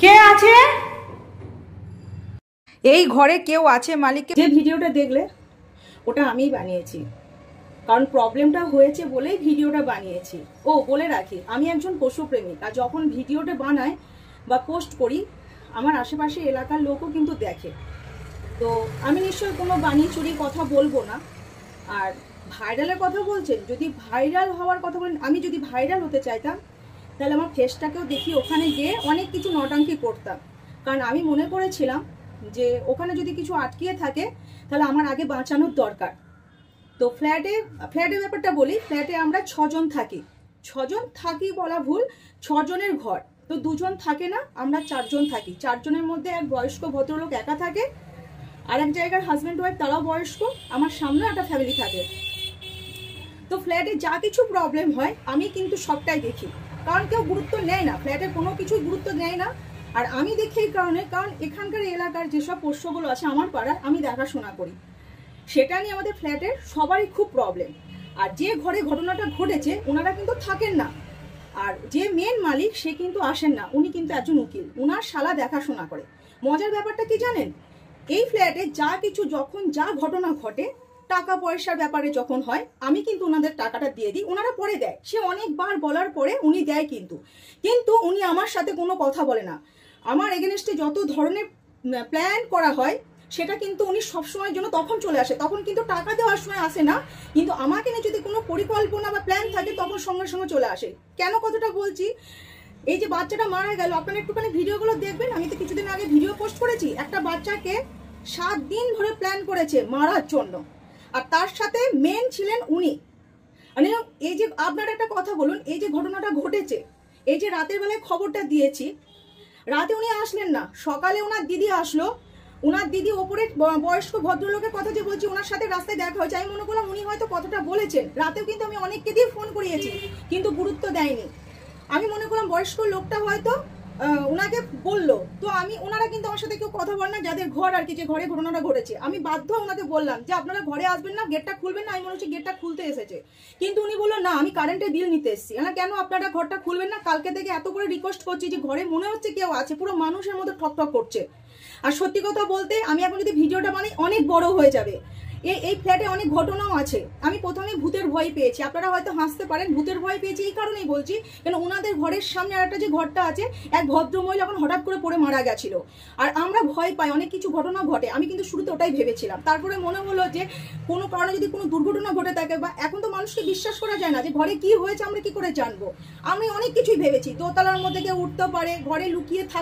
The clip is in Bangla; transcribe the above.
কে আছে এই ঘরে? কেউ আছে মালিক? যে ভিডিওটা দেখলে ওটা আমিই বানিয়েছি, কারণ প্রবলেমটা হয়েছে বলেই ভিডিওটা বানিয়েছি। ও বলে রাখি, আমি একজন পশুপ্রেমিক, আর যখন ভিডিওটা বানাই বা পোস্ট করি আমার আশেপাশে এলাকার লোকও কিন্তু দেখে। তো আমি নিশ্চয়ই কোনো বানিয়ে চুরি কথা বলবো না। আর ভাইরালের কথা বলছেন, যদি ভাইরাল হওয়ার কথা বলেন, আমি যদি ভাইরাল হতে চাইতাম তাহলে আমার ফেসটাকেও দেখি ওখানে গিয়ে অনেক কিছু নটাঙ্কি করতাম, কারণ আমি মনে করেছিলাম যে ওখানে যদি কিছু আটকিয়ে থাকে তাহলে আমার আগে বাঁচানোর দরকার। তো ফ্ল্যাটের ব্যাপারটা বলি, ফ্ল্যাটে আমরা 6 জন থাকি। 6 জন থাকি বলা ভুল, 6 জনের ঘর। তো 2 জন থাকে না, আমরা 4 জন থাকি। 4 জনের মধ্যে এক বয়স্ক ভদ্রলোক একা থাকে, আর এক জায়গার হাজব্যান্ড ওয়াইফ, তারাও বয়স্ক। আমার সামনে একটা ফ্যামিলি থাকে। তো ফ্ল্যাটে যা কিছু প্রবলেম হয় আমি কিন্তু সবটাই দেখি, কারণ কেউ গুরুত্ব নেয় না, ফ্ল্যাটের কোনো কিছুই গুরুত্ব নেয় না। আর আমি দেখি এই কারণে, কারণ এখানকার এলাকার যেসব পোষ্যগুলো আছে আমার পাড়ায় আমি দেখাশোনা করি, সেটা নিয়ে আমাদের ফ্ল্যাটের সবারই খুব প্রবলেম। আর যে ঘরে ঘটনাটা ঘটেছে ওনারা কিন্তু থাকেন না, আর যে মেন মালিক সে কিন্তু আসেন না, উনি কিন্তু একজন উকিল, উনার শালা দেখাশোনা করে। মজার ব্যাপারটা কি জানেন, এই ফ্ল্যাটে যা কিছু যখন যা ঘটনা ঘটে, টাকা পয়সার ব্যাপারে যখন হয় আমি কিন্তু ওনাদের টাকাটা দিয়ে দিই, ওনারা পরে দেয়। সে অনেকবার বলার পরে উনি দেয়, কিন্তু উনি আমার সাথে কোনো কথা বলে না। আমার এগেনস্টে যত ধরনের প্ল্যান করা হয় সেটা কিন্তু উনি সবসময়ের জন্য তখন চলে আসে, তখন কিন্তু টাকা দেওয়ার সময় আসে না, কিন্তু আমাকে নিয়ে যদি কোনো পরিকল্পনা বা প্ল্যান থাকে তখন সঙ্গে সঙ্গে চলে আসে। কেন কথাটা বলছি, এই যে বাচ্চাটা মারা গেল, আপনারা একটুখানি ভিডিওগুলো দেখবেন। আমি তো কিছুদিন আগে ভিডিও পোস্ট করেছি, একটা বাচ্চাকে 7 দিন ধরে প্ল্যান করেছে মারার জন্য, আর তার সাথে মেন ছিলেন উনি। মানে এই যে আপনারা একটা কথা বলুন, এই যে ঘটনাটা ঘটেছে, এই যে রাতের বেলায় খবরটা দিয়েছি, রাতে উনি আসলেন না, সকালে ওনার দিদি আসলো। ওনার দিদি ওপরে বয়স্ক ভদ্রলোকের কথা যে বলছি, ওনার সাথে রাস্তায় দেখা হয়েছে, আমি মনে করলাম উনি হয়তো কথাটা বলেছেন। রাতেও কিন্তু আমি অনেককে দিয়ে ফোন করিয়েছি, কিন্তু গুরুত্ব দেয়নি। আমি মনে করলাম বয়স্ক লোকটা হয়তো ওনাকে বললো। তো ওনারা কিন্তু আমার সাথে কেউ কথা বল না, যাদের ঘর আর কি, যে ঘরে ঘটনাটা ঘটেছে। আমি বাধ্য ওনাকে বললাম যে আপনারা ঘরে আসবেন না, গেটটা খুলবেন না। আমি মনে হচ্ছে গেটটা খুলতে এসেছে, কিন্তু উনি বললো না আমি কারেন্টের বিল নিতে এসেছি। কেন আপনারা ঘরটা খুলবেন না? কালকে থেকে এত করে রিকোয়েস্ট করছি যে ঘরে মনে হচ্ছে কেউ আছে, পুরো মানুষের মতো ঠকঠক করছে। আর সত্যি কথা বলতে, আমি এখন যদি ভিডিওটা বানাই অনেক বড় হয়ে যাবে। এই ফ্ল্যাটে অনেক ঘটনাও আছে। আমি প্রথমে ভূতের ভয় পেয়েছি, আপনারা হয়তো হাসতে পারেন, ভূতের ভয় পেয়েছি এই কারণেই বলছি, কেন ওনাদের ঘরের সামনে আর একটা যে ঘরটা আছে, এক ভদ্রমহিলা এখন হঠাৎ করে পড়ে মারা গেছিল, আর আমরা ভয় পাই, অনেক কিছু ঘটনা ঘটে। আমি কিন্তু শুরুতে ওটাই ভেবেছিলাম, তারপরে মনে হলো যে কোনো কারণে যদি কোনো দুর্ঘটনা ঘটে থাকে, বা এখন তো মানুষকে বিশ্বাস করা যায় না যে ঘরে কি হয়েছে আমরা কি করে জানবো। আমি অনেক কিছুই ভেবেছি, দোতলার মধ্যে কেউ উঠতে পারে, ঘরে লুকিয়ে থাক